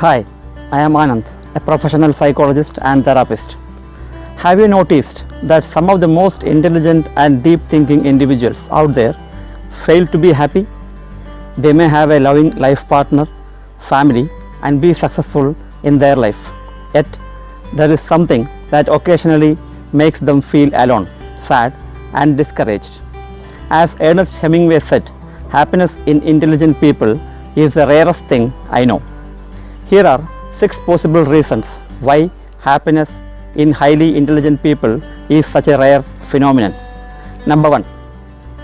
Hi, I am Anand, a professional psychologist and therapist. Have you noticed that some of the most intelligent and deep thinking individuals out there fail to be happy? They may have a loving life partner, family, and be successful in their life. Yet, there is something that occasionally makes them feel alone, sad, and discouraged. As Ernest Hemingway said, happiness in intelligent people is the rarest thing I know. Here are 6 possible reasons why happiness in highly intelligent people is such a rare phenomenon. Number 1.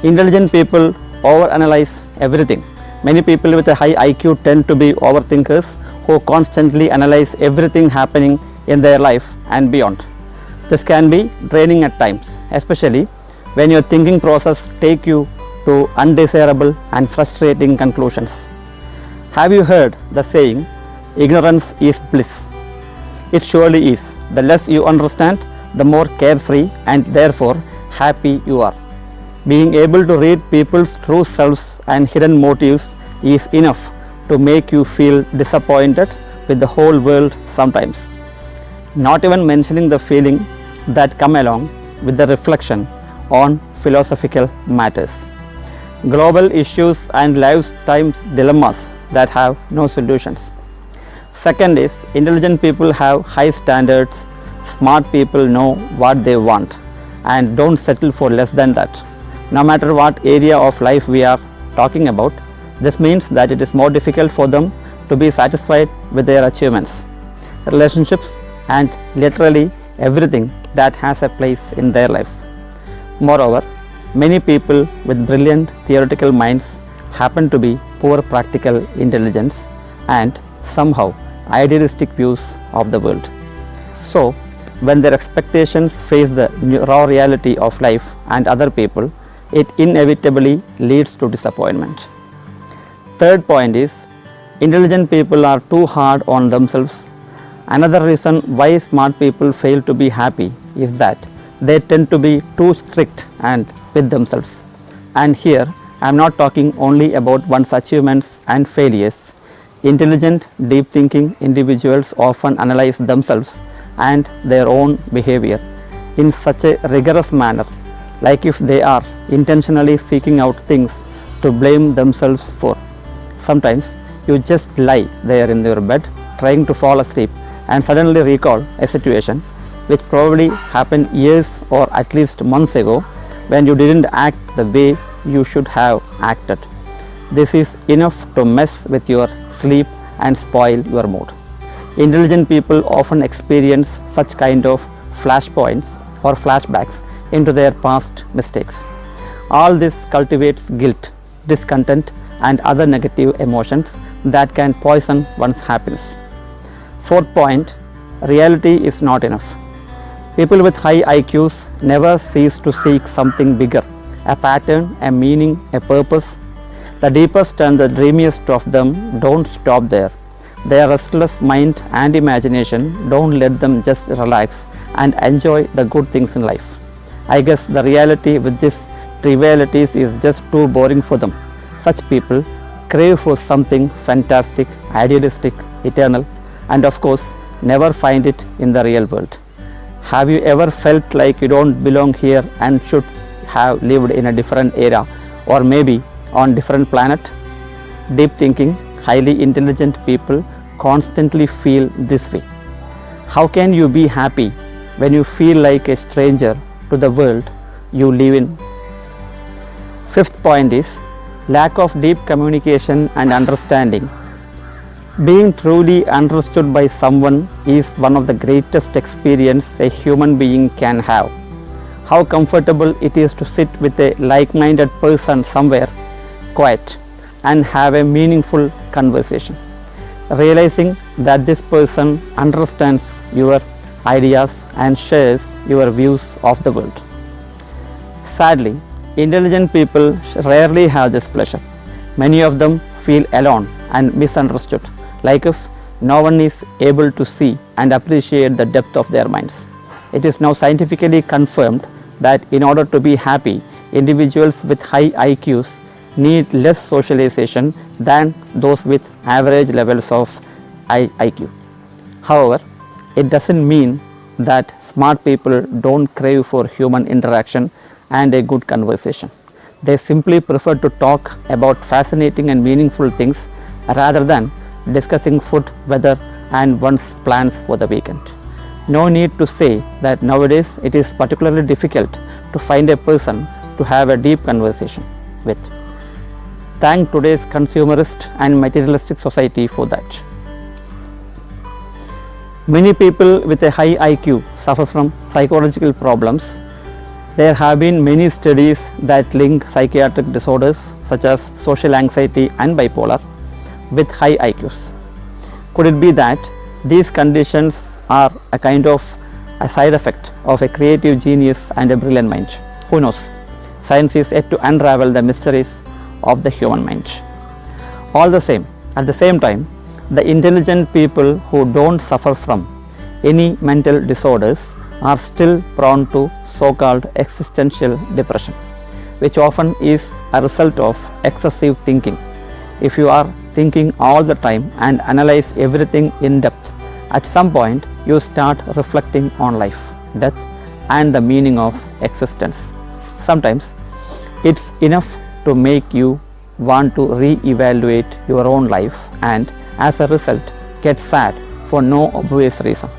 Intelligent people overanalyze everything. Many people with a high IQ tend to be overthinkers who constantly analyze everything happening in their life and beyond. This can be draining at times, especially when your thinking process takes you to undesirable and frustrating conclusions. Have you heard the saying, ignorance is bliss? It surely is. The less you understand, the more carefree and therefore happy you are. Being able to read people's true selves and hidden motives is enough to make you feel disappointed with the whole world sometimes. Not even mentioning the feeling that come along with the reflection on philosophical matters, global issues and lifetime dilemmas that have no solutions. Second is, intelligent people have high standards. Smart people know what they want and don't settle for less than that. No matter what area of life we are talking about, this means that it is more difficult for them to be satisfied with their achievements, relationships, and literally everything that has a place in their life. Moreover, many people with brilliant theoretical minds happen to be poor practical intelligence and somehow idealistic views of the world. So, when their expectations face the raw reality of life and other people, it inevitably leads to disappointment. Third point is, intelligent people are too hard on themselves. Another reason why smart people fail to be happy is that they tend to be too strict and with themselves. And here, I am not talking only about one's achievements and failures. Intelligent, deep thinking individuals often analyze themselves and their own behavior in such a rigorous manner, like if they are intentionally seeking out things to blame themselves for. Sometimes you just lie there in your bed trying to fall asleep and suddenly recall a situation which probably happened years or at least months ago when you didn't act the way you should have acted. This is enough to mess with your sleep and spoil your mood. Intelligent people often experience such kind of flashpoints or flashbacks into their past mistakes. All this cultivates guilt, discontent, and other negative emotions that can poison one's happiness. Fourth point, reality is not enough. People with high IQs never cease to seek something bigger, a pattern, a meaning, a purpose. The deepest and the dreamiest of them don't stop there. Their restless mind and imagination don't let them just relax and enjoy the good things in life. I guess the reality with these trivialities is just too boring for them. Such people crave for something fantastic, idealistic, eternal, and of course never find it in the real world. Have you ever felt like you don't belong here and should have lived in a different era or maybe on different planet? Deep thinking, highly intelligent people constantly feel this way. How can you be happy when you feel like a stranger to the world you live in? Fifth point is lack of deep communication and understanding. Being truly understood by someone is one of the greatest experiences a human being can have. How comfortable it is to sit with a like-minded person somewhere quiet and have a meaningful conversation, realizing that this person understands your ideas and shares your views of the world. Sadly, intelligent people rarely have this pleasure. Many of them feel alone and misunderstood, like if no one is able to see and appreciate the depth of their minds. It is now scientifically confirmed that in order to be happy, individuals with high IQs need less socialization than those with average levels of IQ. However, it doesn't mean that smart people don't crave for human interaction and a good conversation. They simply prefer to talk about fascinating and meaningful things rather than discussing food, weather, and one's plans for the weekend. No need to say that nowadays it is particularly difficult to find a person to have a deep conversation with. Thank today's consumerist and materialistic society for that. Many people with a high IQ suffer from psychological problems. There have been many studies that link psychiatric disorders such as social anxiety and bipolar with high IQs. Could it be that these conditions are a kind of a side effect of a creative genius and a brilliant mind? Who knows? Science is yet to unravel the mysteries of the human mind. All the same, at the same time, the intelligent people who don't suffer from any mental disorders are still prone to so-called existential depression, which often is a result of excessive thinking. If you are thinking all the time and analyze everything in depth, at some point you start reflecting on life, death, and the meaning of existence. Sometimes it's enough to make you want to re-evaluate your own life and as a result get sad for no obvious reason.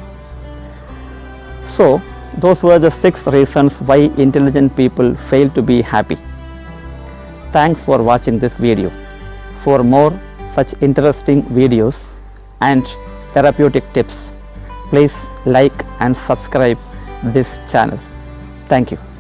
So those were the 6 reasons why intelligent people fail to be happy. Thanks for watching this video. For more such interesting videos and therapeutic tips, please like and subscribe this channel. Thank you.